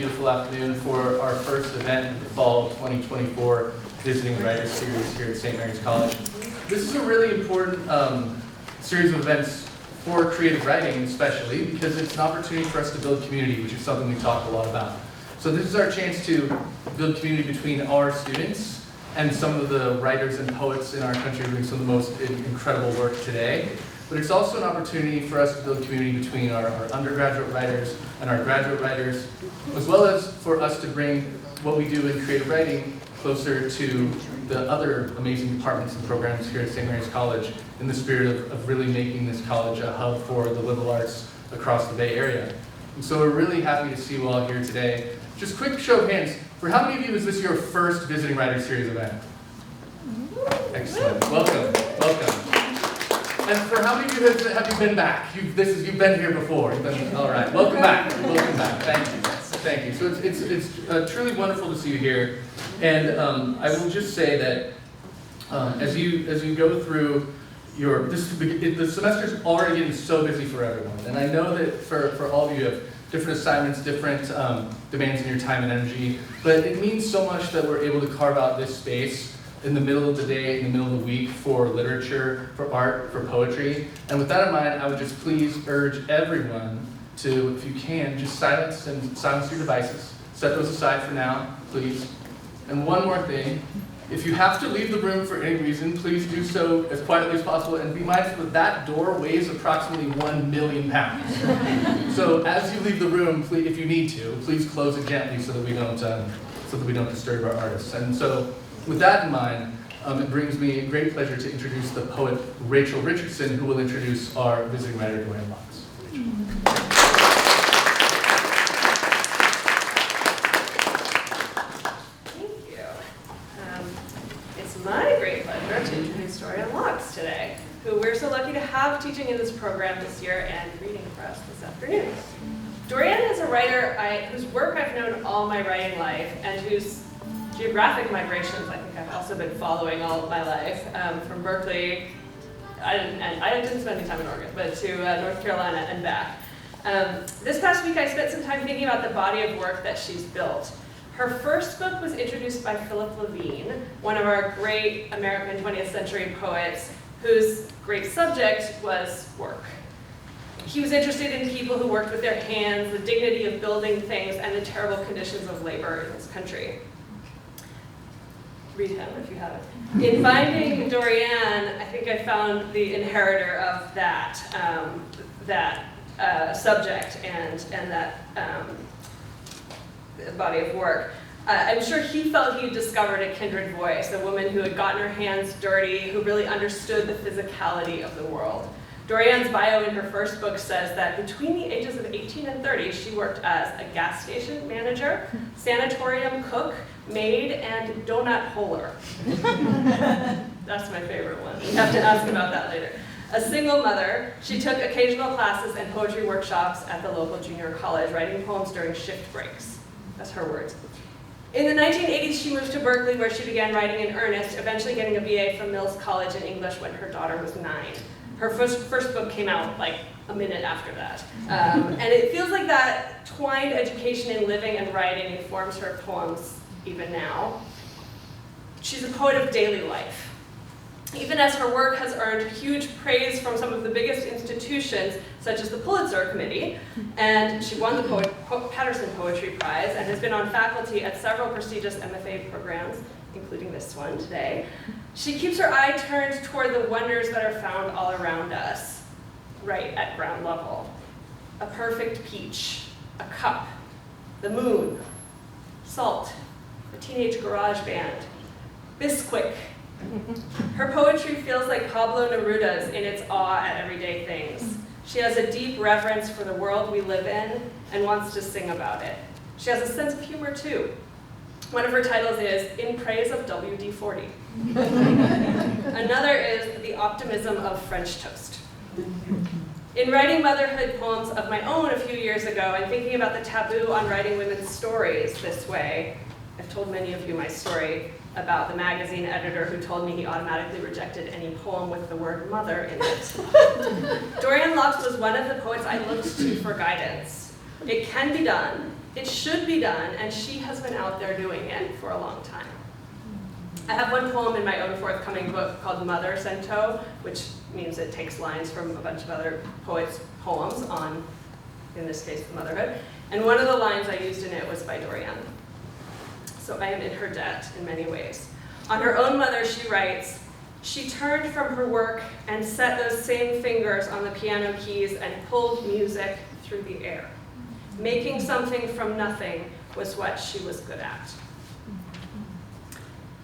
beautiful afternoon for our first event in the fall 2024 Visiting Writers Series here at St. Mary's College. This is a really important series of events for creative writing especially because it's an opportunity for us to build community, which is something we talk a lot about. So this is our chance to build community between our students and some of the writers and poets in our country doing some of the most incredible work today. But it's also an opportunity for us to build community between our undergraduate writers and our graduate writers, as well as for us to bring what we do in creative writing closer to the other amazing departments and programs here at St. Mary's College in the spirit of really making this college a hub for the liberal arts across the Bay Area. And so we're really happy to see you all here today. Just quick show of hands, for how many of you is this your first Visiting Writers Series event? Excellent, welcome, welcome. And for how many of you have you been back? You've been here before. All right. Welcome back. Welcome back. Thank you. Thank you. So it's truly wonderful to see you here. And I will just say that as you go through the semester's already getting so busy for everyone. And I know that for all of you have different assignments, different demands in your time and energy. But it means so much that we're able to carve out this space in the middle of the day, in the middle of the week for literature, for art, for poetry. And with that in mind, I would just please urge everyone to, if you can, just silence your devices. Set those aside for now, please. And one more thing, if you have to leave the room for any reason, please do so as quietly as possible and be mindful that door weighs approximately 1 million pounds. So as you leave the room, please, if you need to, please close it gently so that we don't disturb our artists. And so, with that in mind, it brings me great pleasure to introduce the poet Rachel Richardson, who will introduce our visiting writer, Dorianne Laux. Thank you. It's my great pleasure to introduce Dorianne Laux today, who we're so lucky to have teaching in this program this year and reading for us this afternoon. Dorianne is a writer whose work I've known all my writing life and whose geographic migrations I think I've also been following all of my life, from Berkeley, I didn't spend any time in Oregon, but to North Carolina and back. This past week I spent some time thinking about the body of work that she's built. Her first book was introduced by Philip Levine, one of our great American 20th century poets, whose great subject was work. He was interested in people who worked with their hands, the dignity of building things, and the terrible conditions of labor in this country. Read him if you haven't. In finding Dorianne, I think I found the inheritor of that subject and that body of work. I'm sure he felt he had discovered a kindred voice, a woman who had gotten her hands dirty, who really understood the physicality of the world. Dorianne's bio in her first book says that between the ages of 18 and 30, she worked as a gas station manager, sanatorium cook, maid, and donut holer. That's my favorite one. We have to ask about that later. A single mother, she took occasional classes and poetry workshops at the local junior college, writing poems during shift breaks. That's her words. In the 1980s, she moved to Berkeley, where she began writing in earnest, eventually getting a BA from Mills College in English when her daughter was 9. Her first book came out like a minute after that. And it feels like that twined education in living and writing informs her poems even now. She's a poet of daily life. Even as her work has earned huge praise from some of the biggest institutions, such as the Pulitzer Committee, and she won the Patterson Poetry Prize and has been on faculty at several prestigious MFA programs, including this one today. She keeps her eye turned toward the wonders that are found all around us, right at ground level. A perfect peach, a cup, the moon, salt, a teenage garage band, Bisquick. Her poetry feels like Pablo Neruda's in its awe at everyday things. She has a deep reverence for the world we live in and wants to sing about it. She has a sense of humor too. One of her titles is In Praise of WD-40. Another is The Optimism of French Toast. In writing motherhood poems of my own a few years ago and thinking about the taboo on writing women's stories this way, I've told many of you my story about the magazine editor who told me he automatically rejected any poem with the word mother in it. Dorianne Laux was one of the poets I looked to for guidance. It can be done, It should be done, and she has been out there doing it for a long time. I have one poem in my own forthcoming book called Mother Cento, which means it takes lines from a bunch of other poets' poems on, in this case, motherhood. And one of the lines I used in it was by Dorianne. So I am in her debt in many ways. On her own mother, she writes, "She turned from her work and set those same fingers on the piano keys and pulled music through the air. Making something from nothing was what she was good at."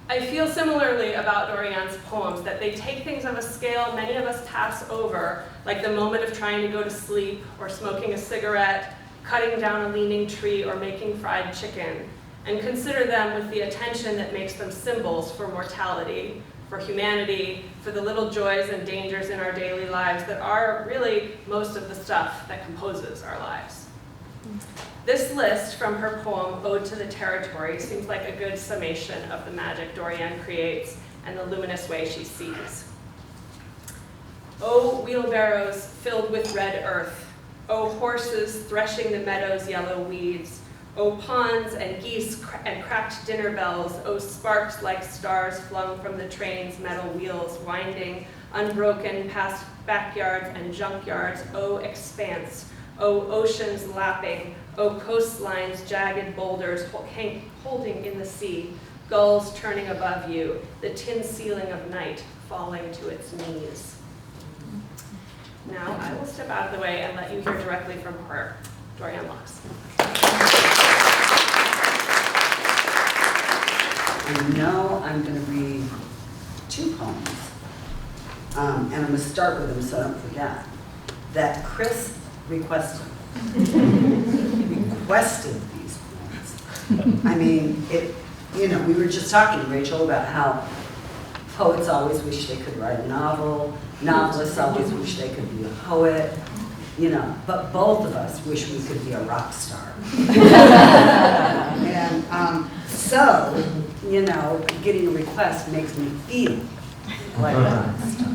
I feel similarly about Dorianne's poems, that they take things of a scale many of us pass over, like the moment of trying to go to sleep, or smoking a cigarette, cutting down a leaning tree, or making fried chicken, and consider them with the attention that makes them symbols for mortality, for humanity, for the little joys and dangers in our daily lives that are really most of the stuff that composes our lives. This list from her poem, Ode to the Territory, seems like a good summation of the magic Dorianne creates and the luminous way she sees. "Oh, wheelbarrows filled with red earth. Oh, horses threshing the meadow's yellow weeds. Oh, ponds and geese and cracked dinner bells. Oh, sparks like stars flung from the train's metal wheels, winding, unbroken, past backyards and junkyards. Oh, expanse. Oh, oceans lapping. Oh, coastlines, jagged boulders holding in the sea. Gulls turning above you. The tin ceiling of night falling to its knees." Now I will step out of the way and let you hear directly from her, Dorianne Laux. I know I'm going to read two poems, and I'm going to start with them so I don't forget, that Chris requested. Requested these poems. I mean, we were just talking, Rachel, about how poets always wish they could write a novel, novelists always wish they could be a poet, but both of us wish we could be a rock star. And so, getting a request makes me feel like a rock star.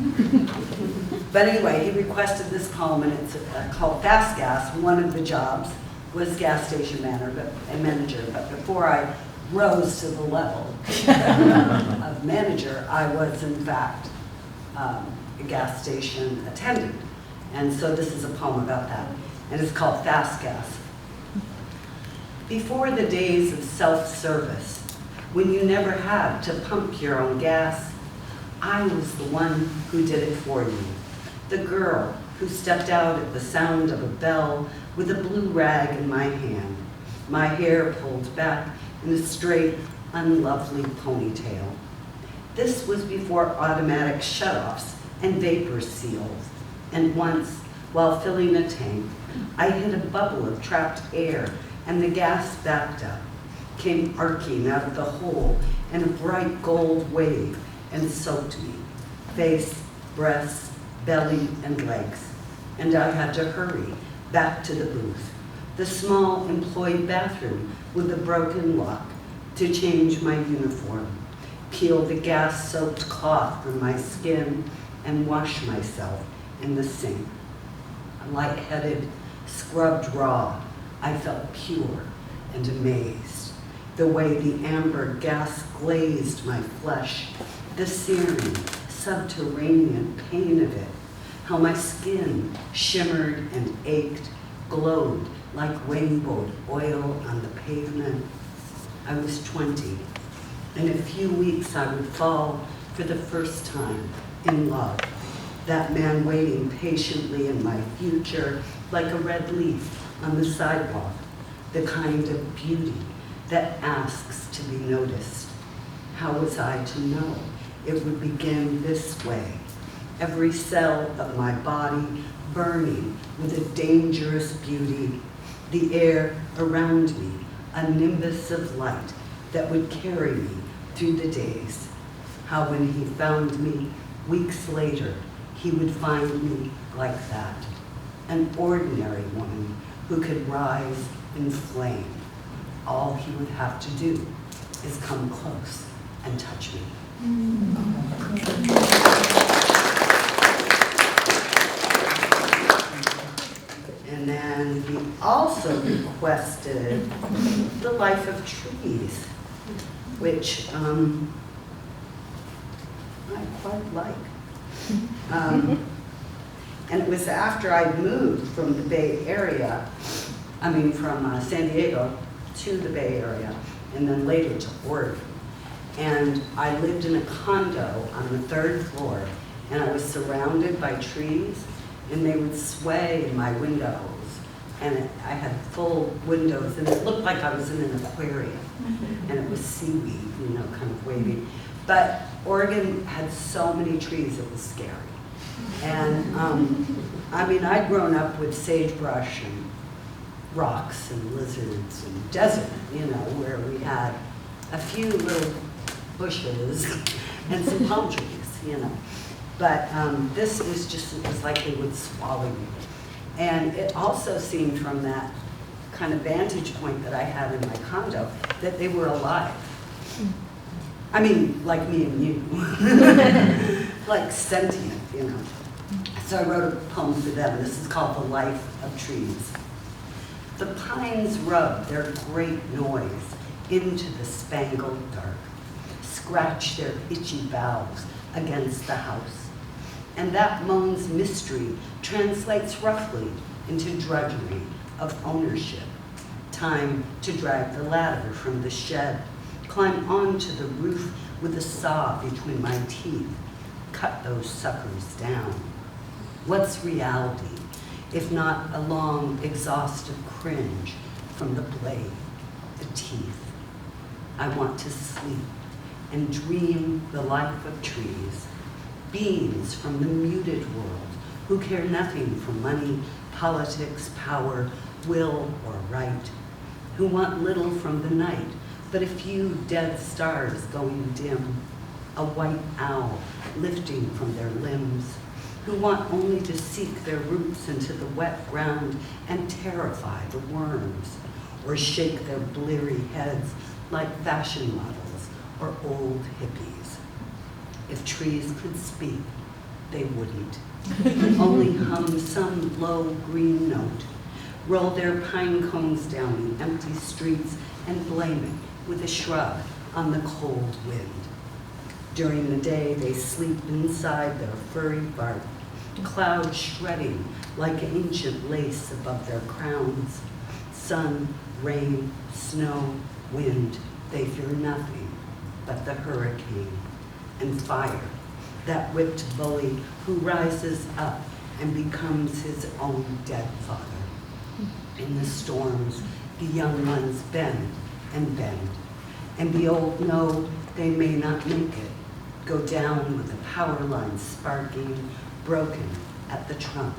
But anyway, he requested this poem, and it's called Fast Gas. One of the jobs was gas station manager, but before I rose to the level of manager, I was in fact a gas station attendant. And so this is a poem about that, and it's called Fast Gas. Before the days of self-service, when you never had to pump your own gas, I was the one who did it for you. The girl who stepped out at the sound of a bell with a blue rag in my hand, my hair pulled back in a straight, unlovely ponytail. This was before automatic shutoffs and vapor seals. And once, while filling a tank, I hit a bubble of trapped air, and the gas backed up, came arcing out of the hole in a bright gold wave and soaked me, face, breasts, belly, and legs. And I had to hurry back to the booth, the small employee bathroom with a broken lock, to change my uniform, peel the gas-soaked cloth from my skin, and wash myself in the sink. Light-headed, scrubbed raw, I felt pure and amazed. The way the amber gas glazed my flesh, the searing, subterranean pain of it, how my skin shimmered and ached, glowed like rainbow oil on the pavement. I was 20. In a few weeks I would fall for the first time in love. That man waiting patiently in my future like a red leaf on the sidewalk, the kind of beauty that asks to be noticed. How was I to know it would begin this way? Every cell of my body burning with a dangerous beauty, the air around me, a nimbus of light that would carry me through the days. How when he found me weeks later, he would find me like that, an ordinary woman who could rise in flame. All he would have to do is come close and touch me. And then also requested The Life of Trees, which I quite like. And it was after I moved from the Bay Area, from San Diego to the Bay Area, and then later to Oregon. And I lived in a condo on the 3rd floor, and I was surrounded by trees, and they would sway in my windows. And I had full windows, and it looked like I was in an aquarium. And it was seaweed, kind of waving. But Oregon had so many trees, it was scary. And I'd grown up with sagebrush and rocks and lizards and desert, where we had a few little bushes and some palm trees, But this was it was like they would swallow you. And it also seemed from that kind of vantage point that I had in my condo that they were alive. Like me and you. Like sentient, So I wrote a poem for them. This is called The Life of Trees. The pines rub their great noise into the spangled dark, scratch their itchy boughs against the house. And that moan's mystery translates roughly into drudgery of ownership. Time to drag the ladder from the shed, climb onto the roof with a saw between my teeth, cut those suckers down. What's reality, if not a long, exhaustive cringe from the blade, the teeth? I want to sleep and dream the life of trees, beings from the muted world who care nothing for money, politics, power, will, or right, who want little from the night, but a few dead stars going dim, a white owl lifting from their limbs, who want only to seek their roots into the wet ground and terrify the worms, or shake their bleary heads like fashion models or old hippies. If trees could speak, they wouldn't. Only hum some low green note, roll their pine cones down in empty streets and blame it with a shrug on the cold wind. During the day, they sleep inside their furry bark, clouds shredding like ancient lace above their crowns. Sun, rain, snow, wind, they fear nothing but the hurricane. And fire, that whipped bully who rises up and becomes his own dead father. In the storms, the young ones bend, and the old know they may not make it, go down with the power lines sparking, broken at the trunk.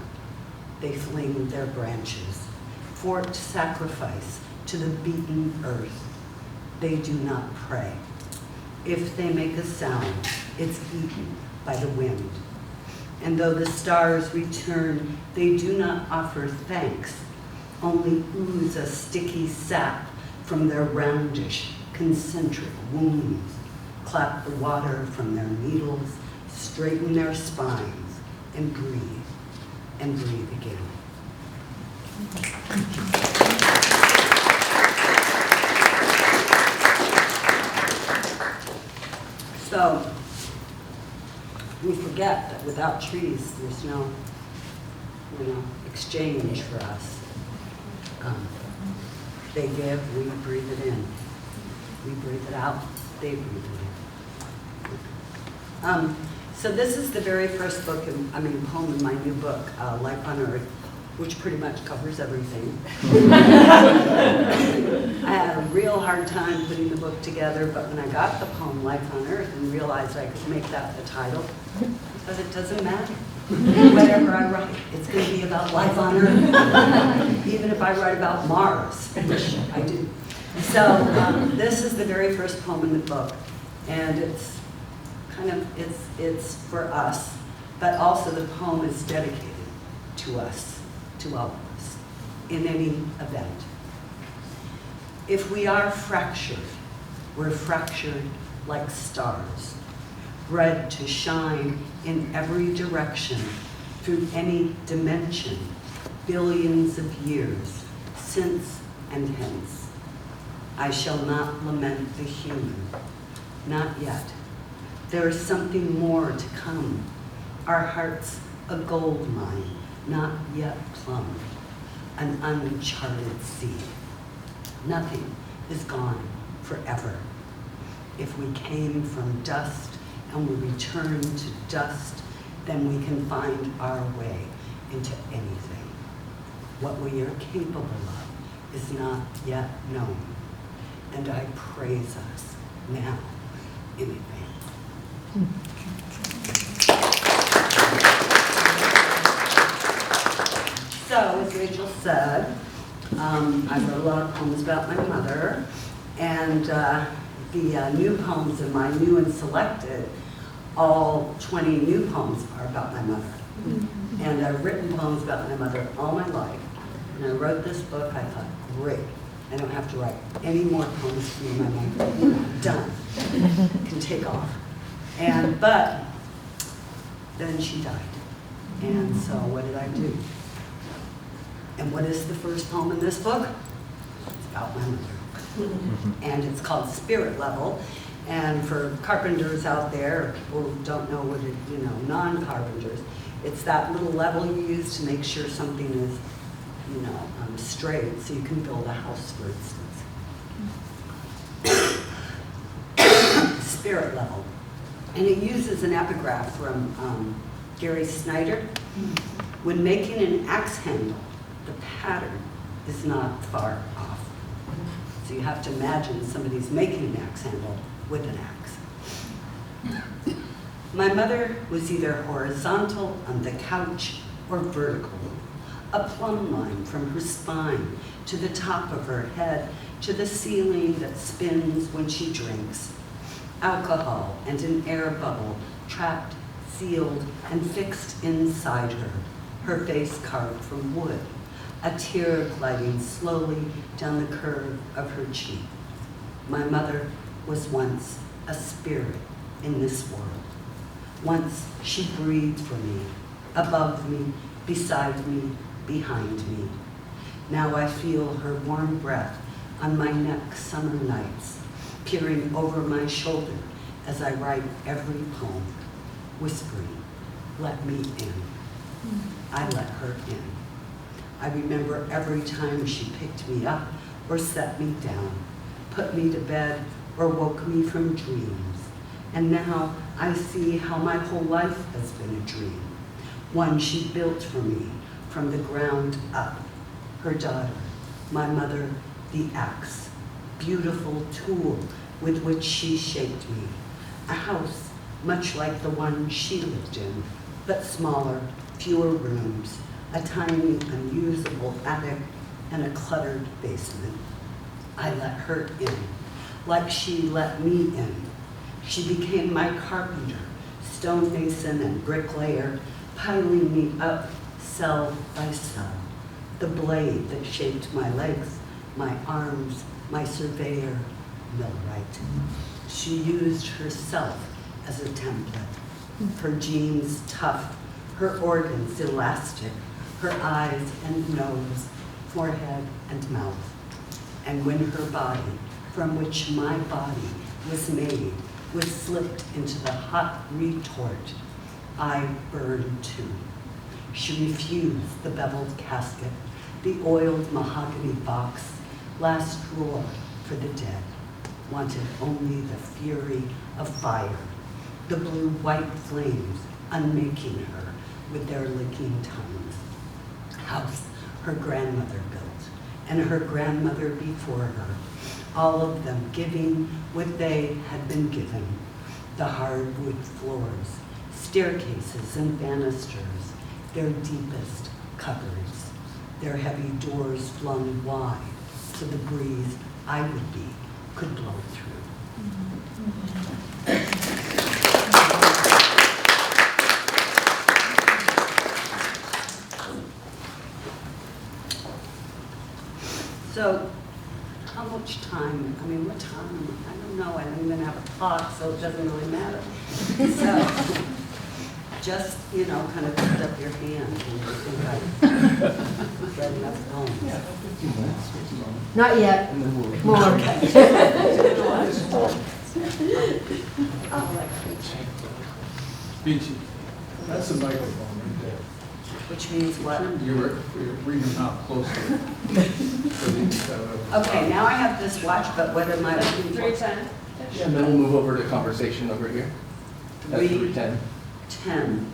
They fling their branches, forked sacrifice to the beaten earth. They do not pray. If they make a sound, it's eaten by the wind. And though the stars return, they do not offer thanks, only ooze a sticky sap from their roundish, concentric wounds, clap the water from their needles, straighten their spines, and breathe again. So, we forget that without trees, there's no, exchange for us. They give, we breathe it in. We breathe it out, they breathe it in. So this is the very first book, poem in my new book, Life on Earth, which pretty much covers everything. I had a real hard time putting the book together, but when I got the poem Life on Earth and realized I could make that the title, because it doesn't matter. Whatever I write, it's going to be about life on Earth. Even if I write about Mars, which I do. So this is the very first poem in the book, and it's it's for us, but also the poem is dedicated to us, to all of us, in any event. If we are fractured, we're fractured like stars, bred to shine in every direction through any dimension, billions of years, since and hence. I shall not lament the human, not yet. There is something more to come. Our heart's a gold mine, not yet plumbed, an uncharted sea. Nothing is gone forever. If we came from dust and we return to dust, then we can find our way into anything. What we are capable of is not yet known, and I praise us now in advance. So, as Rachel said, I wrote a lot of poems about my mother, and the new poems in my new and selected, all 20 new poems are about my mother. And I've written poems about my mother all my life. And I wrote this book, I thought, great, I don't have to write any more poems for my mother. Done. Can take off. But then she died. And so what did I do? And what is the first poem in this book? It's about my mother. And it's called Spirit Level. And for carpenters out there, people who don't know what it, non-carpenters, it's that little level you use to make sure something is, straight, so you can build a house, for instance. Spirit Level. And it uses an epigraph from Gary Snyder. When making an axe handle, the pattern is not far off. So you have to imagine somebody's making an axe handle with an axe. My mother was either horizontal on the couch or vertical, a plumb line from her spine to the top of her head to the ceiling that spins when she drinks. Alcohol and an air bubble trapped, sealed, and fixed inside her, her face carved from wood, a tear gliding slowly down the curve of her cheek. My mother was once a spirit in this world. Once she breathed for me, above me, beside me, behind me. Now I feel her warm breath on my neck summer nights, peering over my shoulder as I write every poem, whispering, "Let me in." I let her in. I remember every time she picked me up or set me down, put me to bed or woke me from dreams. And now I see how my whole life has been a dream, one she built for me from the ground up. Her daughter, my mother, the axe, beautiful tool with which she shaped me. A house much like the one she lived in, but smaller, fewer rooms, a tiny, unusable attic, and a cluttered basement. I let her in, like she let me in. She became my carpenter, stonemason and bricklayer, piling me up cell by cell. The blade that shaped my legs, my arms, my surveyor, millwright. She used herself as a template. Her genes tough, her organs elastic, her eyes and nose, forehead and mouth. And when her body, from which my body was made, was slipped into the hot retort, I burned too. She refused the beveled casket, the oiled mahogany box, last drawer for the dead, wanted only the fury of fire, the blue-white flames unmaking her with their licking tongues. House her grandmother built, and her grandmother before her, all of them giving what they had been given, the hardwood floors, staircases and banisters, their deepest cupboards, their heavy doors flung wide so the breeze I would be could blow through. So, how much time? What time? I don't know. I don't even have a clock, so it doesn't really matter. So, just, you know, kind of lift up your hand when you think I've read enough poems. Not yet. More. Beachy. That's a microphone right there. Which means what? You're reading them out closer. Okay, now I have this watch, but what am I looking for? 310. And then we'll move over to conversation over here. That's 310. 10.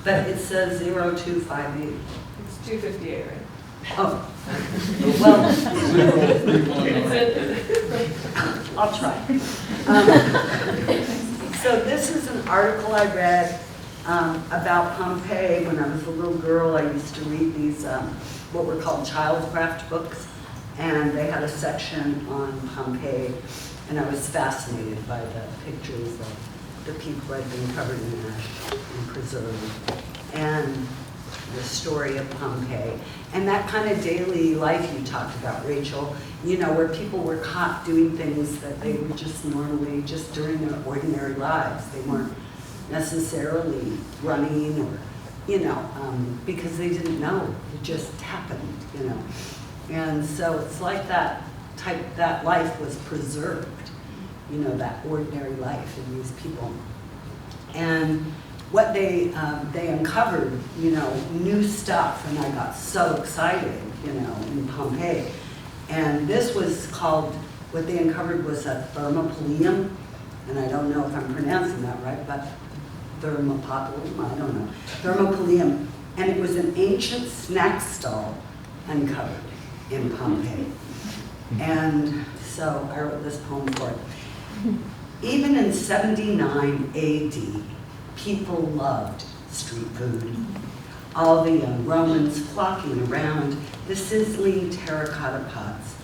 But it says 0258. It's 258, right? Oh. Well, I'll try. So this is an article I read about Pompeii. When I was a little girl, I used to read these, what were called childcraft books, and they had a section on Pompeii, and I was fascinated by the pictures of the people who had been covered in ash and preserved, and the story of Pompeii. And that kind of daily life you talked about, Rachel, you know, where people were caught doing things that they were just normally, just during their ordinary lives. They weren't necessarily running or, you know, because they didn't know. It just happened, you know. And so it's like that life was preserved, you know, that ordinary life in these people. And what they uncovered, you know, new stuff, and I got so excited, you know, in Pompeii. And this was called, what they uncovered was a thermopolium, and I don't know if I'm pronouncing that right, but thermopolium, I don't know, thermopolium, and it was an ancient snack stall uncovered in Pompeii. And so I wrote this poem for it. Even in 79 AD, people loved street food. All the young Romans flocking around the sizzling terracotta pots,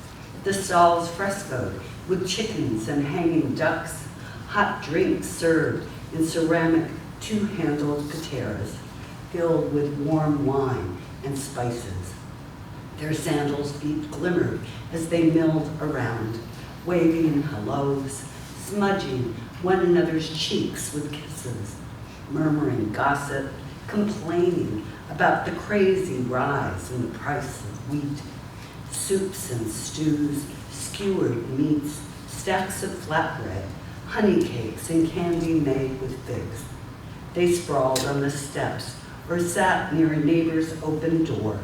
the stalls frescoed with chickens and hanging ducks, hot drinks served in ceramic two-handled pateras filled with warm wine and spices. Their sandals' feet glimmered as they milled around, waving hellos, smudging one another's cheeks with kisses, murmuring gossip, complaining about the crazy rise in the price of wheat, soups and stews, skewered meats, stacks of flatbread, honey cakes, and candy made with figs. They sprawled on the steps or sat near a neighbor's open door,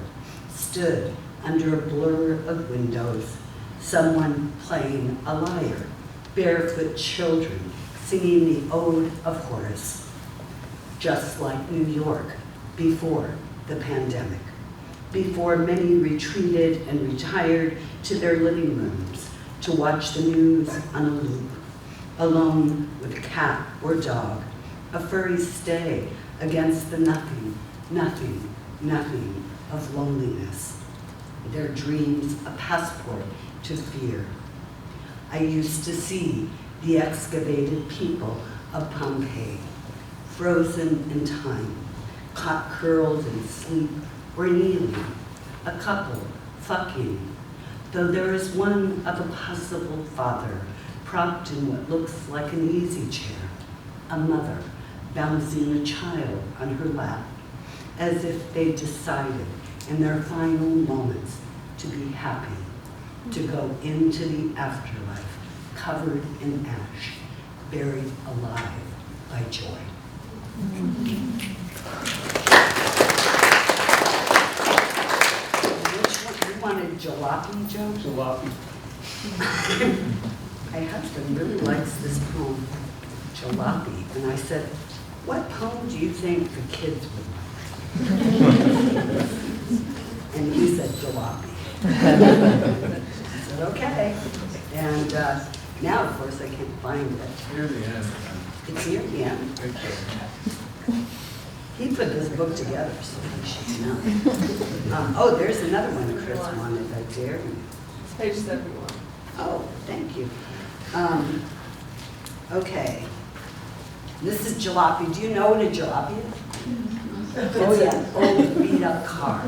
stood under a blur of windows, someone playing a lyre, barefoot children singing the Ode of Horace, just like New York before the pandemic, before many retreated and retired to their living rooms to watch the news on a loop, alone with cat or dog, a furry stay against the nothing, nothing, nothing of loneliness, their dreams a passport to fear. I used to see the excavated people of Pompeii, frozen in time, caught curled in sleep or kneeling, a couple fucking, though there is one of a possible father propped in what looks like an easy chair, a mother bouncing a child on her lap, as if they decided in their final moments to be happy, to go into the afterlife covered in ash, buried alive by joy. Which one? You wanted jalopy, Joe? Jalopy. My husband really likes this poem, Jalopy, and I said, what poem do you think the kids would like? And he said Jalopy. I said, okay. And now, of course, I can't find it. Near the end. It's near the end. Right there. He put this book together, so he should know. Oh, there's another one Chris wanted, I dare you. It's page 71. Oh, thank you. Okay. This is jalopy. Do you know what a jalopy is? It's an old beat-up car,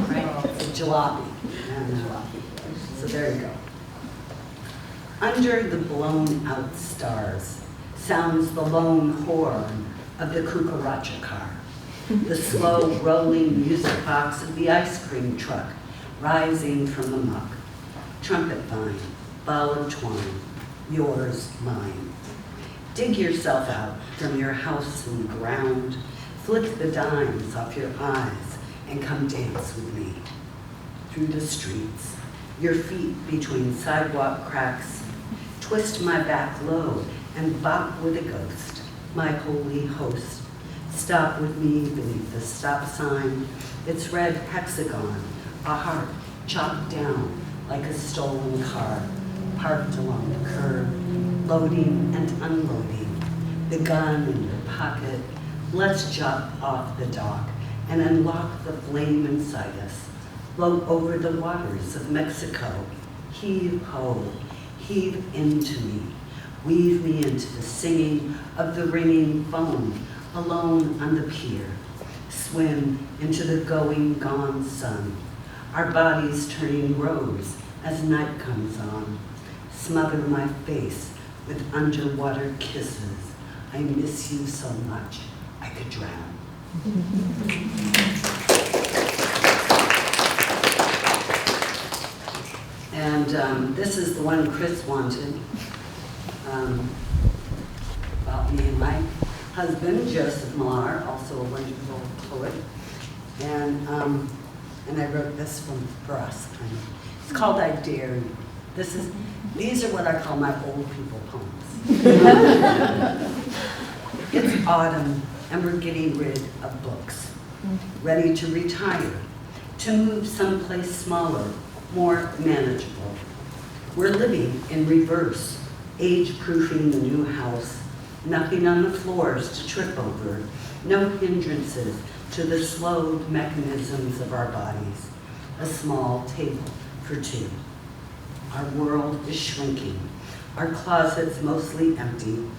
right? It's a jalopy. So there you go. Under the blown-out stars sounds the lone horn of the cucaracha car, the slow rolling music box of the ice cream truck rising from the muck. Trumpet vine, ball of twine, yours, mine. Dig yourself out from your house in the ground, flick the dimes off your eyes, and come dance with me. Through the streets, your feet between sidewalk cracks, twist my back low and bop with a ghost, my holy host. Stop with me beneath the stop sign, its red hexagon, a heart chopped down like a stolen car, parked along the curb, loading and unloading, the gun in your pocket. Let's jump off the dock and unlock the flame inside us. Float over the waters of Mexico. Heave ho, heave into me. Weave me into the singing of the ringing phone, alone on the pier. Swim into the going gone sun. Our bodies turning rose as night comes on. Smother my face with underwater kisses. I miss you so much, I could drown. And this is the one Chris wanted, about me and my husband, Joseph Millar, also a wonderful poet. And I wrote this one for us, kind of. It's called I Dare You. These are what I call my old people poems. It's autumn, and we're getting rid of books, ready to retire, to move someplace smaller, more manageable. We're living in reverse, age-proofing the new house, nothing on the floors to trip over, no hindrances to the slowed mechanisms of our bodies, a small table for two. Our world is shrinking, our closets mostly empty,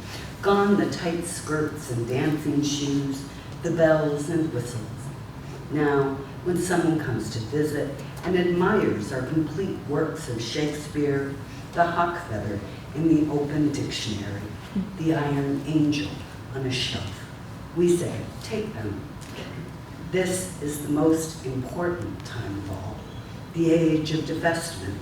gone the tight skirts and dancing shoes, the bells and whistles. Now, when someone comes to visit and admires our complete works of Shakespeare, the hawk feather in the open dictionary, the iron angel on a shelf, we say, take them. This is the most important time of all, the age of divestment.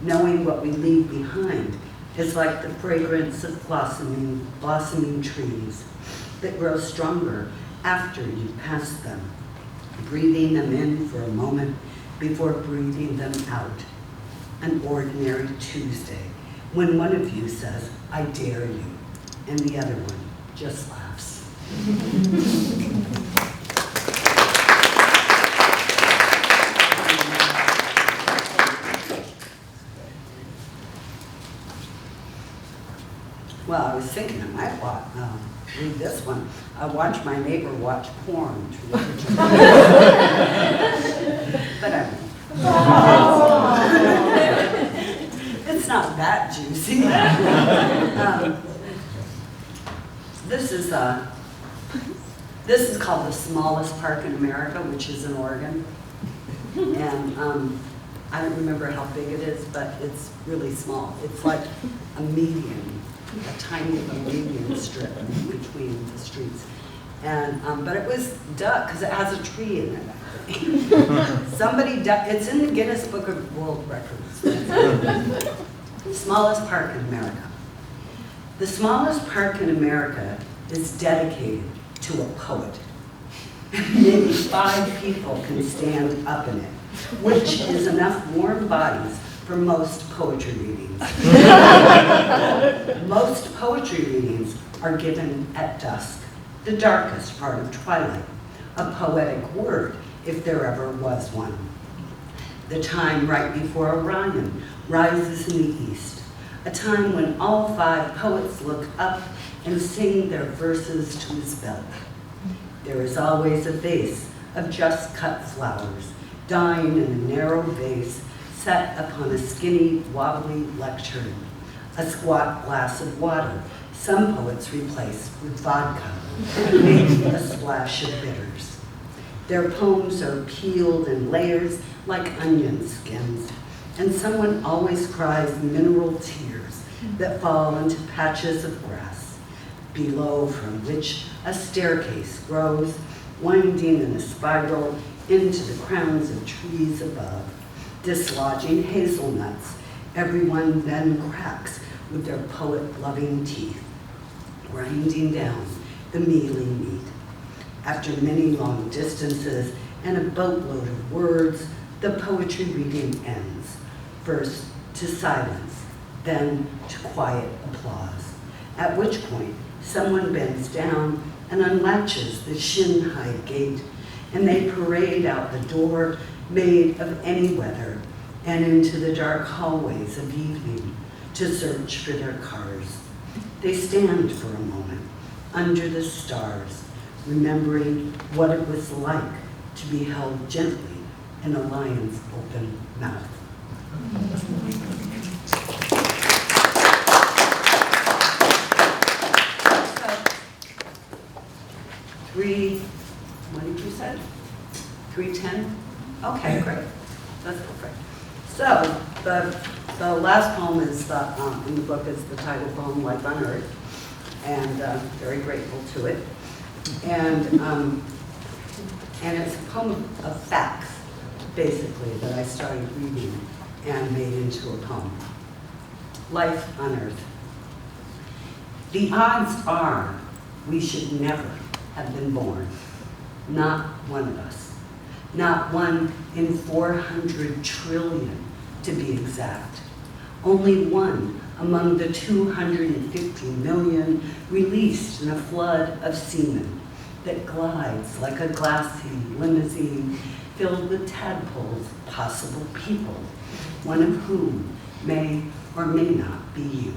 Knowing what we leave behind is like the fragrance of blossoming trees that grow stronger after you pass them, breathing them in for a moment before breathing them out. An ordinary Tuesday, when one of you says, I dare you, and the other one just laughs. Well, I was thinking I might read this one. I watch my neighbor watch porn. But I won't. It's not that juicy. This is called The Smallest Park in America, which is in Oregon. And I don't remember how big it is, but it's really small. It's like a median, a tiny little median strip between the streets. And but it was dug because it has a tree in it. I think. Somebody dug. It's in the Guinness Book of World Records. Smallest park in America. The smallest park in America is dedicated to a poet. Maybe 5 people can stand up in it, which is enough warm bodies for most poetry readings. Most poetry readings are given at dusk, the darkest part of twilight, a poetic word if there ever was one. The time right before Orion rises in the east, a time when all 5 poets look up and sing their verses to his belt. There is always a vase of just cut flowers, dying in a narrow vase set upon a skinny, wobbly lectern, a squat glass of water some poets replace with vodka, making a splash of bitters. Their poems are peeled in layers like onion skins, and someone always cries mineral tears that fall into patches of grass, below from which a staircase grows, winding in a spiral into the crowns of trees above, dislodging hazelnuts. Everyone then cracks with their poet-loving teeth, grinding down the mealy meat. After many long distances and a boatload of words, the poetry reading ends, first to silence, then to quiet applause, at which point someone bends down and unlatches the shin-high gate, and they parade out the door made of any weather and into the dark hallways of evening to search for their cars. They stand for a moment under the stars, remembering what it was like to be held gently in a lion's open mouth. What did you say? 310? Okay, great. That's perfect. So the last poem is in the book is the title poem, Life on Earth, and very grateful to it. And it's a poem of facts, basically, that I started reading and made into a poem. Life on Earth. The odds are we should never have been born. Not one of us. Not one in 400 trillion, to be exact. Only one among the 250 million released in a flood of semen that glides like a glassy limousine filled with tadpoles, possible people, one of whom may or may not be you.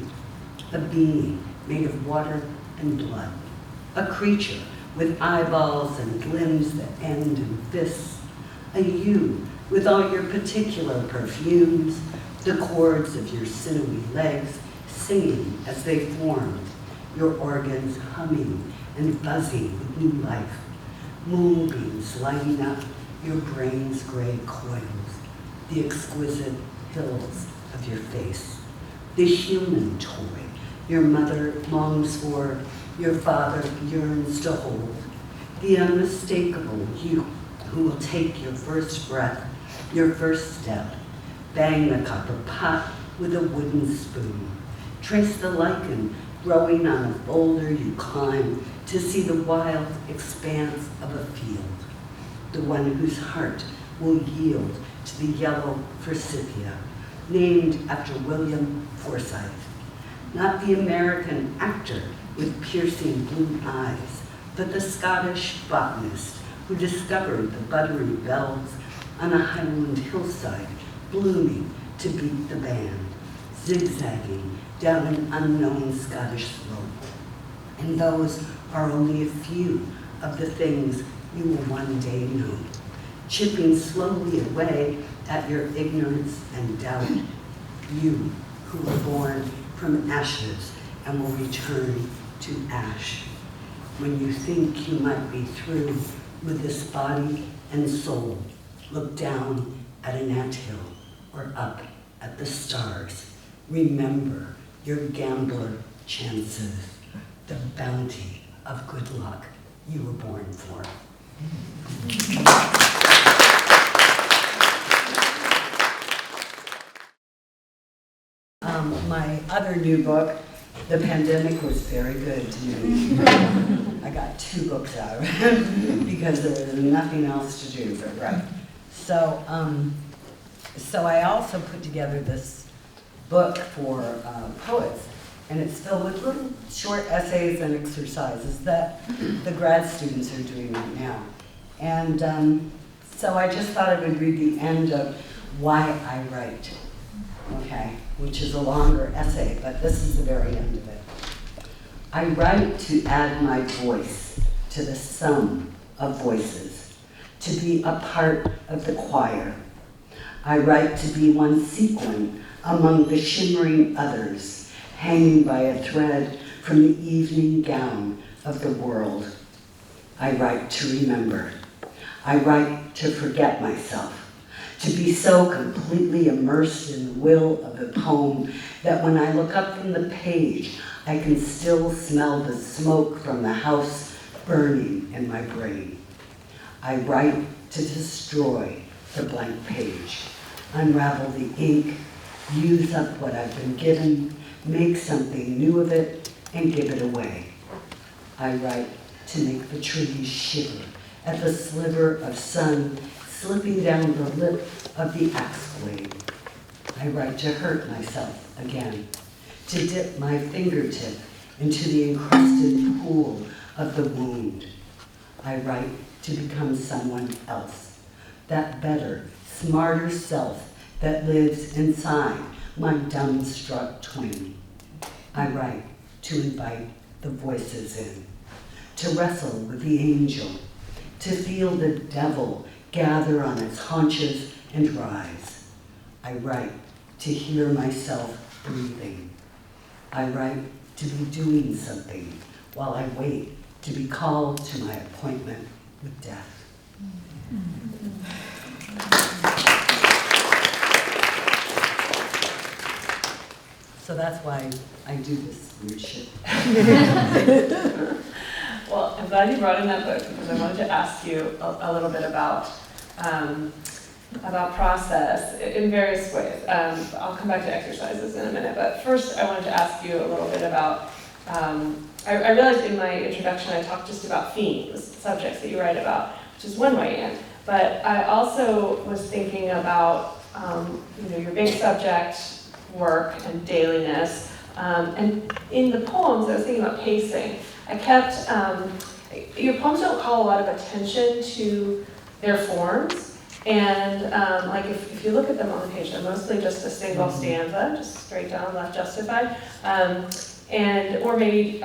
A being made of water and blood. A creature with eyeballs and limbs that end in fists. A you with all your particular perfumes, the chords of your sinewy legs singing as they formed, your organs humming and buzzing with new life, moonbeams lighting up your brain's gray coils, the exquisite hills of your face, the human toy your mother longs for, your father yearns to hold, the unmistakable you who will take your first breath, your first step, bang the copper pot with a wooden spoon, trace the lichen growing on a boulder you climb to see the wild expanse of a field, the one whose heart will yield to the yellow forsythia, named after William Forsythe, not the American actor with piercing blue eyes, but the Scottish botanist who discovered the buttery bells on a Highland hillside, blooming to beat the band, zigzagging down an unknown Scottish slope. And those are only a few of the things you will one day know, chipping slowly away at your ignorance and doubt, you who were born from ashes and will return to ash. When you think you might be through with this body and soul, look down at an anthill or up at the stars. Remember your gambler chances, the bounty of good luck you were born for. My other new book, The Pandemic, was very good to me. I got 2 books out of it because there was nothing else to do but write. So I also put together this book for poets, and it's filled with little short essays and exercises that the grad students are doing right now. And so I just thought I would read the end of Why I Write, okay, which is a longer essay, but this is the very end of it. I write to add my voice to the sum of voices, to be a part of the choir. I write to be one sequin among the shimmering others, hanging by a thread from the evening gown of the world. I write to remember. I write to forget myself, to be so completely immersed in the will of the poem that when I look up from the page, I can still smell the smoke from the house burning in my brain. I write to destroy the blank page, unravel the ink, use up what I've been given, make something new of it, and give it away. I write to make the trees shiver at the sliver of sun slipping down the lip of the axe blade. I write to hurt myself again, to dip my fingertip into the encrusted pool of the wound. I write to become someone else, that better, smarter self that lives inside my dumbstruck twin. I write to invite the voices in, to wrestle with the angel, to feel the devil gather on its haunches and rise. I write to hear myself breathing. I write to be doing something while I wait to be called to my appointment with death. So that's why I do this weird shit. Well, I'm glad you brought in that book because I wanted to ask you a little bit about process in various ways. I'll come back to exercises in a minute, but first I wanted to ask you a little bit about, I realized in my introduction I talked just about themes, subjects that you write about, which is one way in, but I also was thinking about your big subject, work and dailiness, and in the poems I was thinking about pacing. I kept, your poems don't call a lot of attention to their forms, and like if you look at them on the page, they're mostly just a single stanza, just straight down, left justified, and or maybe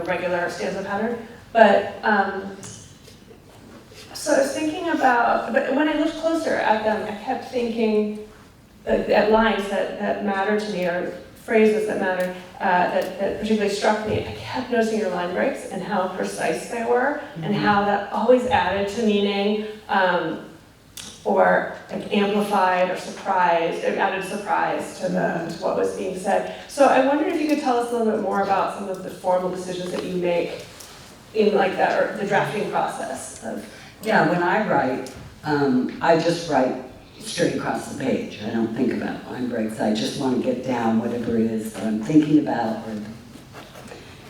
regular stanza pattern. But so I was thinking about, but when I looked closer at them, I kept thinking at lines that mattered to me, or phrases that mattered, that particularly struck me. I kept noticing your line breaks and how precise they were, and how that always added to meaning, or like amplified or surprised, it added surprise to what was being said. So I wondered if you could tell us a little bit more about some of the formal decisions that you make in like that, or the drafting process of. Yeah, when I write, I just write straight across the page. I don't think about line breaks. I just want to get down whatever it is that I'm thinking about, or the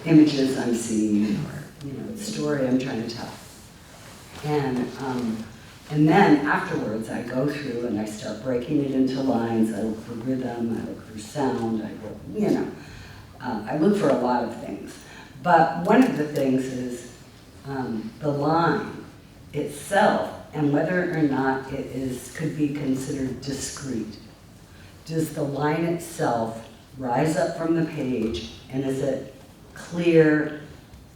images I'm seeing, or the story I'm trying to tell. And then afterwards, I go through and I start breaking it into lines. I look for rhythm. I look for sound. I look for a lot of things. But one of the things is the line itself, and whether or not it could be considered discrete. Does the line itself rise up from the page, and is it clear,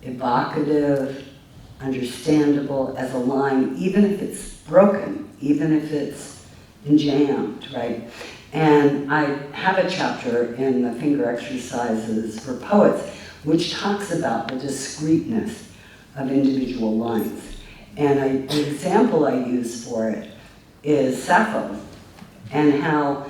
evocative, understandable as a line, even if it's broken, even if it's enjambed, right? And I have a chapter in the Finger Exercises for Poets which talks about the discreteness of individual lines. And an example I use for it is Sappho, and how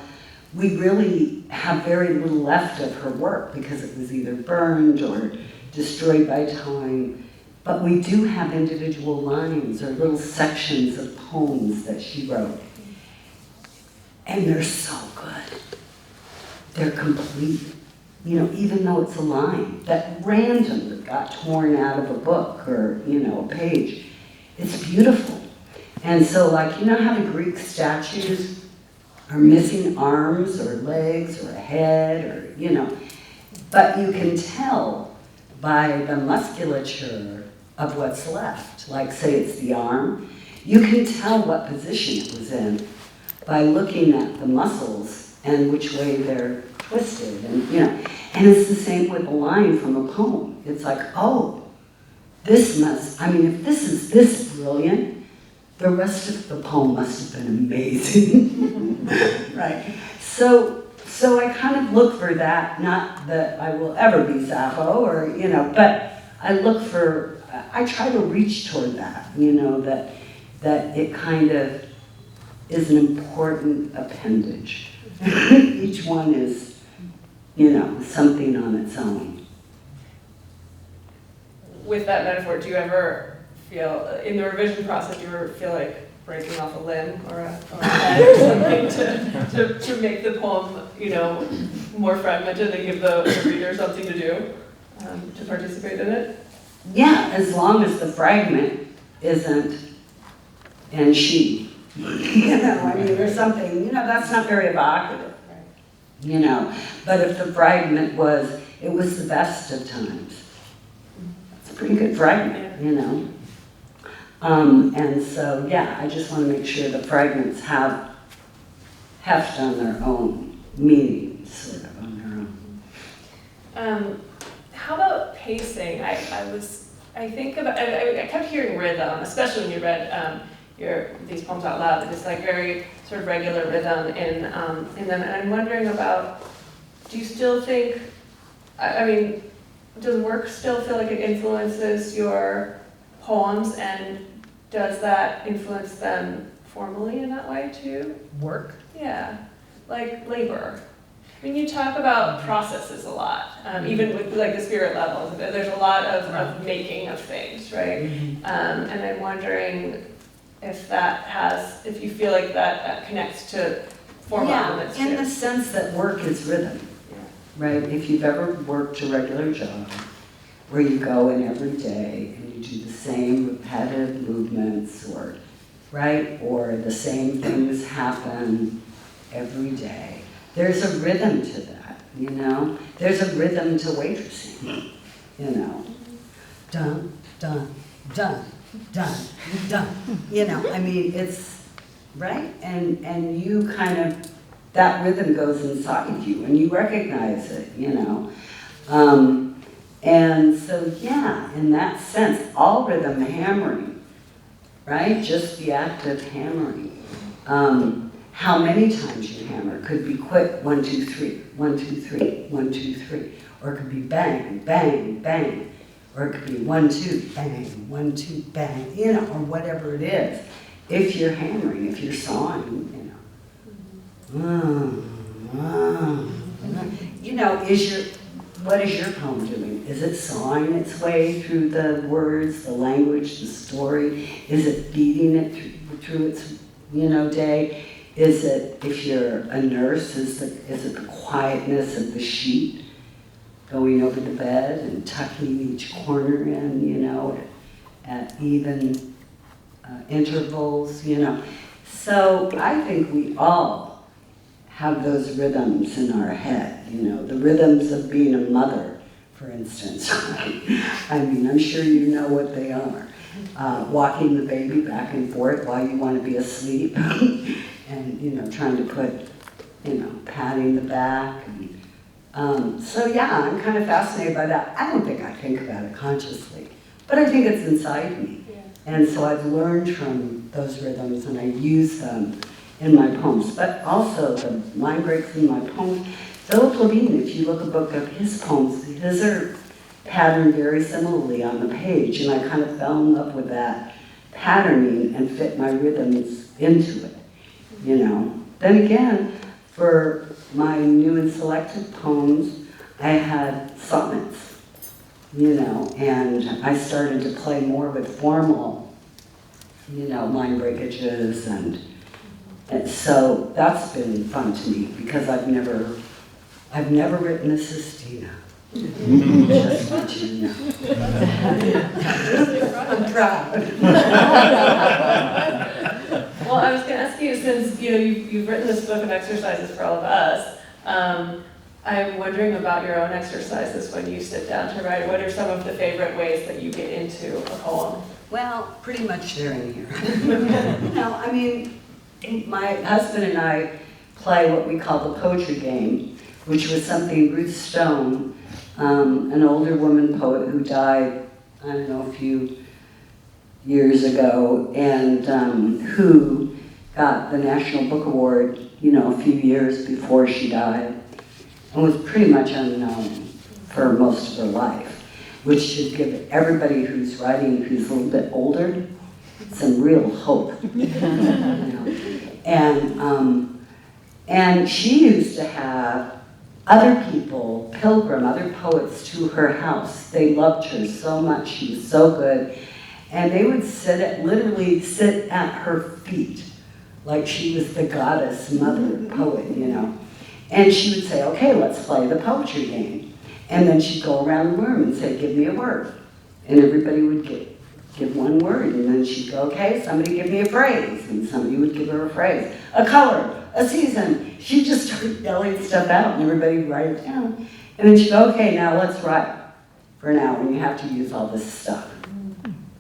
we really have very little left of her work because it was either burned or destroyed by time. But we do have individual lines or little sections of poems that she wrote. And they're so good. They're complete. Even though it's a line that randomly got torn out of a book or, a page, it's beautiful. And so, like, how the Greek statues are missing arms or legs or a head or, but you can tell by the musculature of what's left. Like, say it's the arm, you can tell what position it was in by looking at the muscles and which way they're twisted, and and it's the same with a line from a poem. It's like, oh, if this is this brilliant, the rest of the poem must have been amazing, right? So I kind of look for that, not that I will ever be Sappho or, but I try to reach toward that, that it kind of is an important appendage. Each one is, you know, something on its own. With that metaphor, do you ever feel, in the revision process, do you ever feel like breaking off a limb or a head or something to make the poem, you know, more fragmented and give the reader something to do to participate in it? Yeah, as long as the fragment isn't and she. You know, I mean, or something, you know, that's not very evocative. You know, but if the fragment was, it was the best of times. It's a pretty good fragment, you know. And so, yeah, I just want to make sure the fragments have heft on their own, meaning, sort of, on their own. How about pacing? I kept hearing rhythm, especially when you read these poems out loud, that it's like very sort of regular rhythm in them. And I'm wondering about, do you still think, I mean, does work still feel like it influences your poems, and does that influence them formally in that way too? Work? Yeah, like labor. I mean, you talk about processes a lot, even with like the spirit levels. There's a lot of making of things, right? And I'm wondering if you feel like that connects to formal elements too. In the sense that work is rhythm, right? If you've ever worked a regular job where you go in every day and you do the same repetitive movements, or the same things happen every day, there's a rhythm to that, you know? There's a rhythm to waitressing, you know? Dun, dun, dun, dun, dun. You know, I mean, it's, right? And you kind of, that rhythm goes inside you and you recognize it, you know? And so, yeah, in that sense, all rhythm hammering, right? Just the act of hammering. How many times you hammer could be quick, 1, 2, 3, 1, 2, 3, 1, 2, 3, or it could be bang, bang, bang, or it could be 1, 2, bang, 1, 2, bang, you know, or whatever it is. If you're hammering, if you're sawing, you know, you know, what is your poem doing? Is it sawing its way through the words, the language, the story? Is it beating it through its, you know, day? Is it, if you're a nurse, is it the quietness of the sheet going over the bed and tucking each corner in, you know, at even intervals, you know? So I think we all have those rhythms in our head, you know, the rhythms of being a mother, for instance. I mean, I'm sure you know what they are. Walking the baby back and forth while you want to be asleep. And, you know, trying to put, you know, patting the back. And, so, yeah, I'm kind of fascinated by that. I don't think I think about it consciously, but I think it's inside me. Yeah. And so I've learned from those rhythms, and I use them in my poems. But also, the line breaks in my poems. Philip Levine, if you look a book of his poems, his are patterned very similarly on the page, and I kind of fell in love with that patterning and fit my rhythms into it. You know, then again, for my new and selected poems, I had sonnets, you know, and I started to play more with formal, you know, line breakages, and so that's been fun to me because I've never written a sestina. Just let you know. I'm proud. Well, I was going to ask you, since you know you've written this book of exercises for all of us, I'm wondering about your own exercises when you sit down to write. What are some of the favorite ways that you get into a poem? Well, pretty much they're in here. You know, I mean, my husband and I play what we call the poetry game, which was something Ruth Stone, an older woman poet who died, I don't know, a few years ago, and who got the National Book Award, you know, a few years before she died, and was pretty much unknown for most of her life, which should give everybody who's writing, who's a little bit older, some real hope. You know? And she used to have other people pilgrim, other poets to her house. They loved her so much, she was so good. And they would literally sit at her feet, like she was the goddess mother poet, you know. And she would say, okay, let's play the poetry game. And then she'd go around the room and say, give me a word. And everybody would give one word. And then she'd go, okay, somebody give me a phrase. And somebody would give her a phrase. A color, a season. She'd just start yelling stuff out and everybody would write it down. And then she'd go, okay, now let's write for now. And you have to use all this stuff,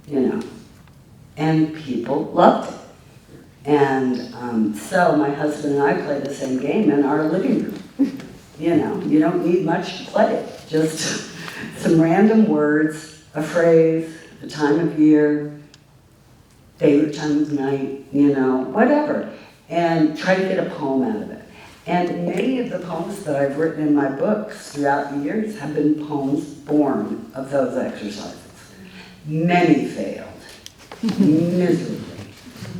you know. And people loved it. And so my husband and I play the same game in our living room. You know, you don't need much to play it. Just some random words, a phrase, the time of year, favorite time of night, you know, whatever. And try to get a poem out of it. And many of the poems that I've written in my books throughout the years have been poems born of those exercises. Many failed, miserably.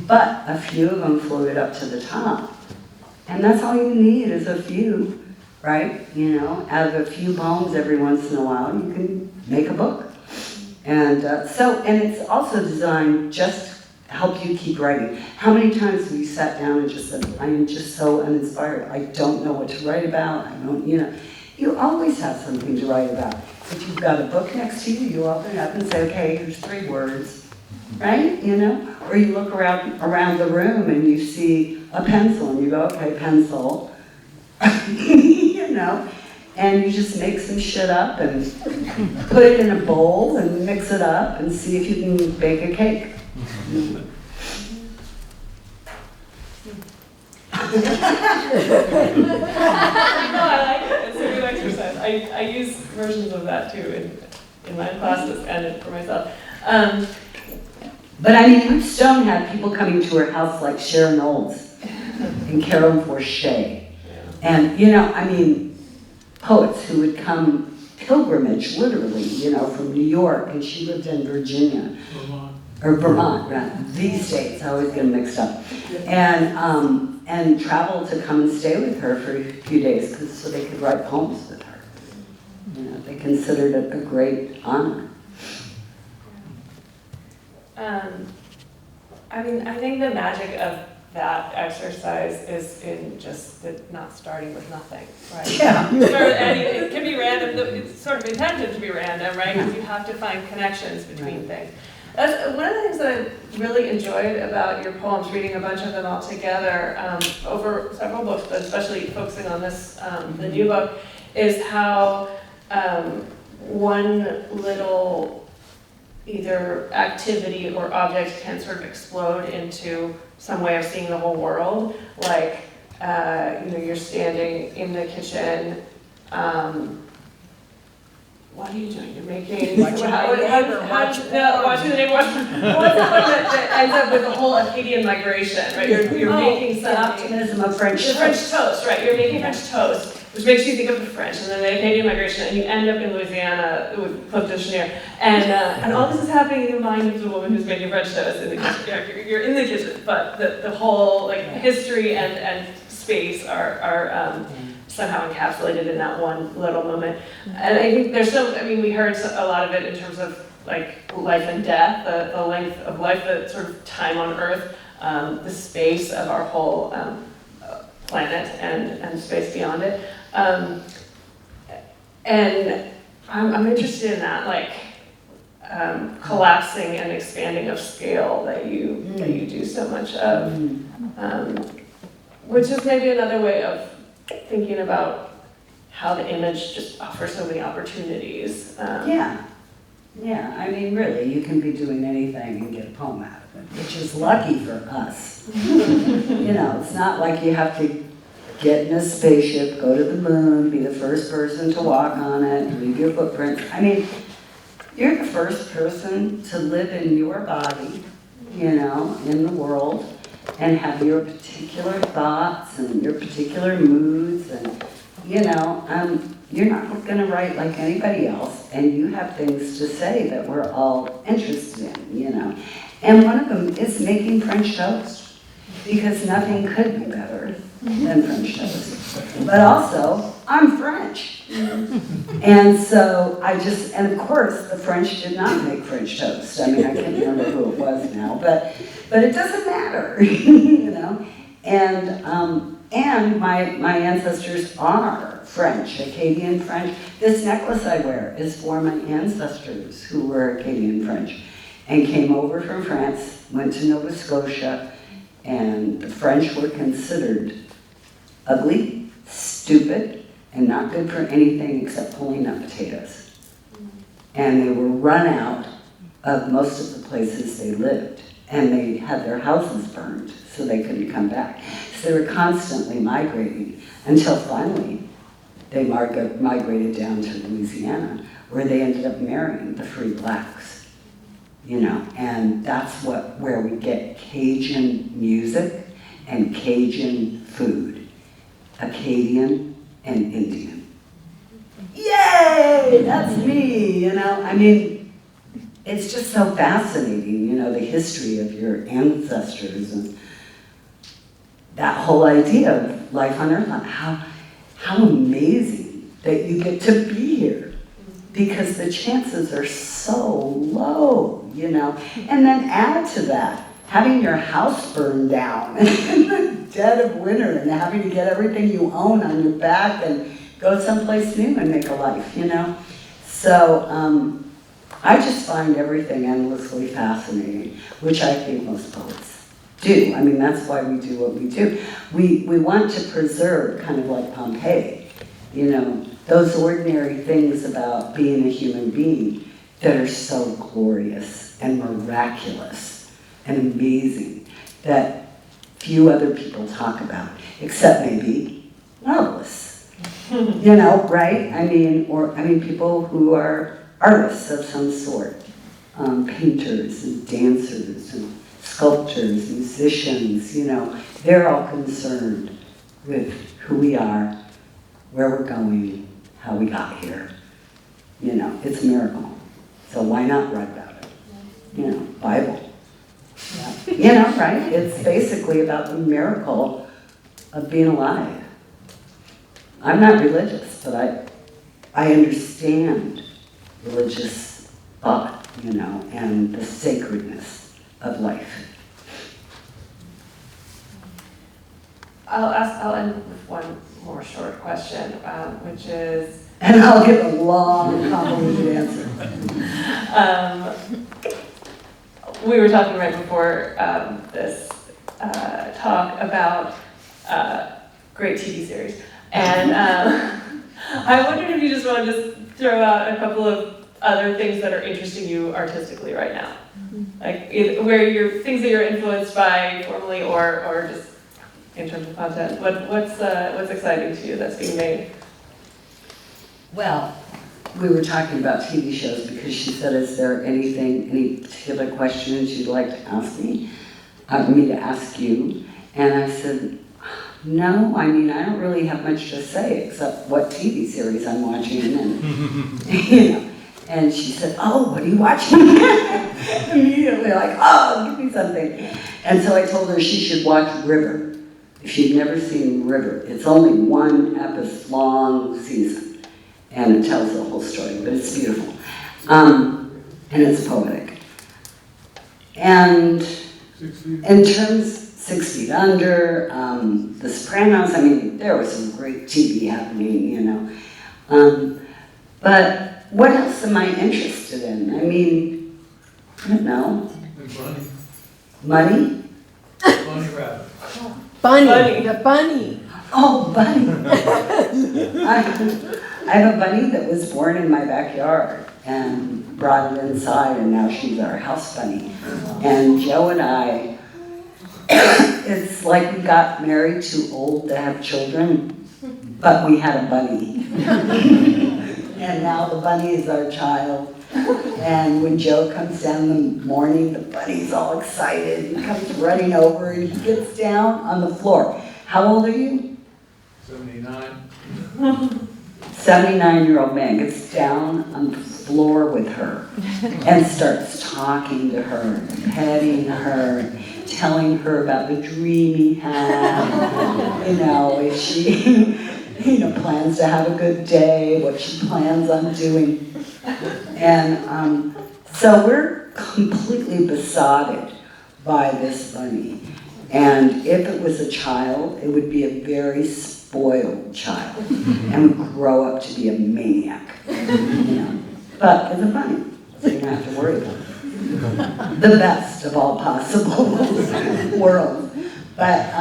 But a few of them floated up to the top. And that's all you need is a few, right? You know, out of a few poems every once in a while, you can make a book. And and it's also designed just to help you keep writing. How many times have you sat down and just said, I am just so uninspired. I don't know what to write about. I don't, you know. You always have something to write about. If you've got a book next to you, you open it up and say, okay, here's 3 words. Right, you know? Or you look around the room and you see a pencil and you go, okay, pencil. You know? And you just make some shit up and put it in a bowl and mix it up and see if you can bake a cake. No, I like it. It's a good exercise. I use versions of that too in my classes and for myself. But I mean, Ruth Stone had people coming to her house like Sharon Olds and Carol Forshey. And, you know, I mean, poets who would come pilgrimage, literally, you know, from New York, and she lived in Virginia. Or Vermont, right? These states, I always get them mixed up. And travel to come and stay with her for a few days so they could write poems with her. You know, they considered it a great honor. I mean, I think the magic of that exercise is in just not starting with nothing, right? Yeah. It can be random, it's sort of intended to be random, right? Because you have to find connections between things. That's one of the things that I really enjoyed about your poems, reading a bunch of them all together over several books, but especially focusing on this, the new book, is how one little either activity or object can sort of explode into some way of seeing the whole world. Like, you know, you're standing in the kitchen. What are you doing? You're making watching the neighbor. What's the one that ends up with the whole Acadian migration, right? You're making the optimism of French toast. French toast, right? You're making French toast, which makes you think of the French, and then the Acadian migration, and you end up in Louisiana with Claude Deschenier. And all this is happening in the mind of the woman who's making French toast in the kitchen. You're in the kitchen, but the whole like history and space are somehow encapsulated in that one little moment. And I think we heard a lot of it in terms of like life and death, the length of life, the sort of time on Earth, the space of our whole planet and space beyond it. And I'm interested in that, like collapsing and expanding of scale that you do so much of, which is maybe another way of thinking about how the image just offers so many opportunities. Yeah. I mean, really, you can be doing anything and get a poem out of it, which is lucky for us. You know, it's not like you have to get in a spaceship, go to the moon, be the first person to walk on it, leave your footprints. I mean, you're the first person to live in your body, you know, in the world, and have your particular thoughts and your particular moods, and you know, you're not going to write like anybody else, and you have things to say that we're all interested in, you know. And one of them is making French toast. because nothing could be better than French toast. But also, I'm French. And so and of course, the French did not make French toast. I mean, I can't remember who it was now, but it doesn't matter, you know? And my ancestors are French, Acadian French. This necklace I wear is for my ancestors who were Acadian French and came over from France, went to Nova Scotia, and the French were considered ugly, stupid, and not good for anything except pulling up potatoes. And they were run out of most of the places they lived, and they had their houses burned so they couldn't come back. So they were constantly migrating until finally they migrated down to Louisiana, where they ended up marrying the free blacks, you know, and that's where we get Cajun music and Cajun food, Acadian and Indian. Yay, that's me, you know, I mean, it's just so fascinating, you know, the history of your ancestors and that whole idea of life on Earth. How amazing that you get to be here, because the chances are so low, you know. And then add to that, having your house burned down in the dead of winter and having to get everything you own on your back and go someplace new and make a life, you know. So I just find everything endlessly fascinating, which I think most poets do. I mean, that's why we do what we do. We want to preserve, kind of like Pompeii, you know, those ordinary things about being a human being that are so glorious and miraculous and amazing that few other people talk about, except maybe novelists, you know, right? I mean, people who are artists of some sort, painters and dancers and sculptors, musicians, you know, they're all concerned with who we are, where we're going, how we got here. You know, it's a miracle. So why not write about it? You know, Bible. Yeah. You know, right? It's basically about the miracle of being alive. I'm not religious, but I understand religious thought, you know, and the sacredness of life. I'll end with one more short question, which is... And I'll give a long, convoluted answer. We were talking right before this talk about great TV series. And I wondered if you just want to just throw out a couple of other things that are interesting you artistically right now. Like things that you're influenced by formally or just in terms of content. What's exciting to you that's being made? Well, we were talking about TV shows because she said, is there any particular questions you'd like to ask me to ask you? And I said, no, I mean, I don't really have much to say except what TV series I'm watching and, you know. And she said, oh, what are you watching? Immediately like, oh, give me something. And so I told her she should watch River. If she'd never seen River, it's only one long season. And it tells the whole story, but it's beautiful. And it's poetic. And in terms, 6 Feet Under, The Sopranos, I mean, there was some great TV happening, you know. But what else am I interested in? I mean, I don't know. Money? Bunny rabbit. Bunny, the bunny. Oh, Bunny. I have a bunny that was born in my backyard and brought it inside, and now she's our house bunny. And Joe and I, it's like we got married too old to have children, but we had a bunny. And now the bunny is our child. And when Joe comes down in the morning, the bunny's all excited and comes running over, and he gets down on the floor. How old are you? 79. 79-year-old man gets down on the floor with her and starts talking to her, petting her, telling her about the dream he had, if she, plans to have a good day, what she plans on doing. And so we're completely besotted by this bunny. And if it was a child, it would be a very spoiled child and would grow up to be a maniac. But it's a bunny, so you don't have to worry about it. The best of all possible worlds. But,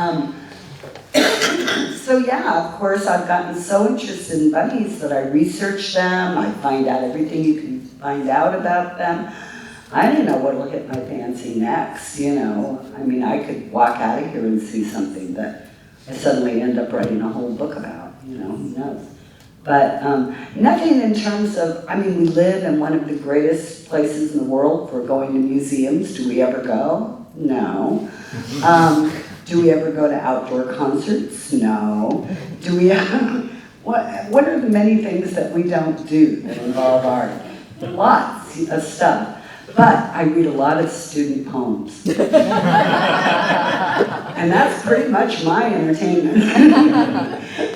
so yeah, of course, I've gotten so interested in bunnies that I research them, I find out everything you can find out about them. I didn't know what will hit my fancy next, I mean, I could walk out of here and see something that I suddenly end up writing a whole book about, who knows. But nothing in terms of, we live in one of the greatest places in the world for going to museums. Do we ever go? No. Do we ever go to outdoor concerts? No. Do we, what are the many things that we don't do that involve art? Lots of stuff. But I read a lot of student poems. And that's pretty much my entertainment.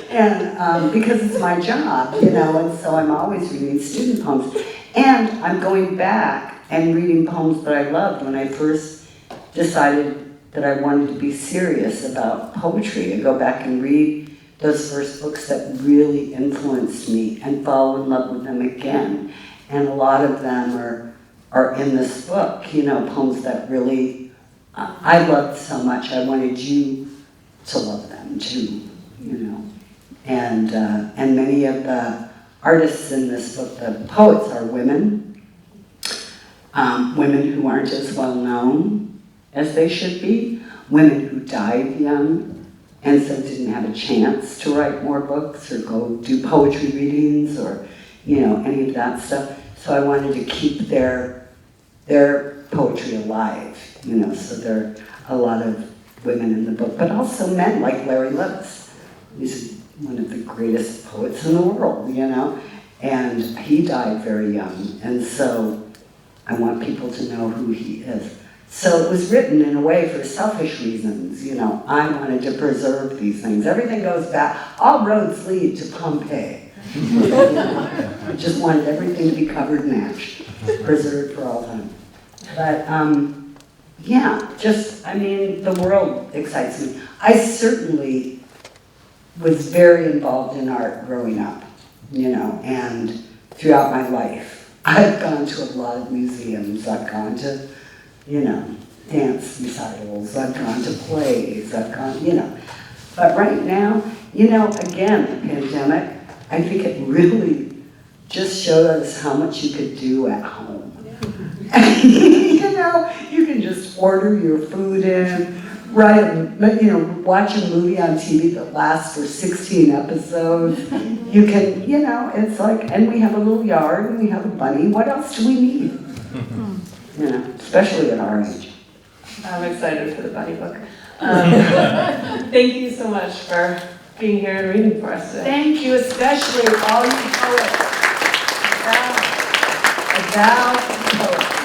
And because it's my job, and so I'm always reading student poems. And I'm going back and reading poems that I loved when I first decided that I wanted to be serious about poetry. I go back and read those first books that really influenced me and fall in love with them again. And a lot of them are in this book, poems that really I loved so much. I wanted you to love them too, And many of the artists in this book, the poets, are women. Women who aren't as well known as they should be. Women who died young and so didn't have a chance to write more books or go do poetry readings or, any of that stuff. So I wanted to keep their poetry alive, so there are a lot of women in the book, but also men like Larry Lewis. He's one of the greatest poets in the world, and he died very young, and so I want people to know who he is. So it was written in a way for selfish reasons, I wanted to preserve these things. Everything goes back, all roads lead to Pompeii. I just wanted everything to be covered in ash, preserved for all time. But, the world excites me. I certainly was very involved in art growing up, and throughout my life. I've gone to a lot of museums, I've gone to, dance recitals, I've gone to plays, I've gone, But right now, again, the pandemic, I think it really just showed us how much you could do at home. You can just order your food in, watch a movie on TV that lasts for 16 episodes. You can, it's like, and we have a little yard and we have a bunny. What else do we need? Especially at our age. I'm excited for the bunny book. Thank you so much for being here and reading for us today. Thank you, especially all you poets. About poets.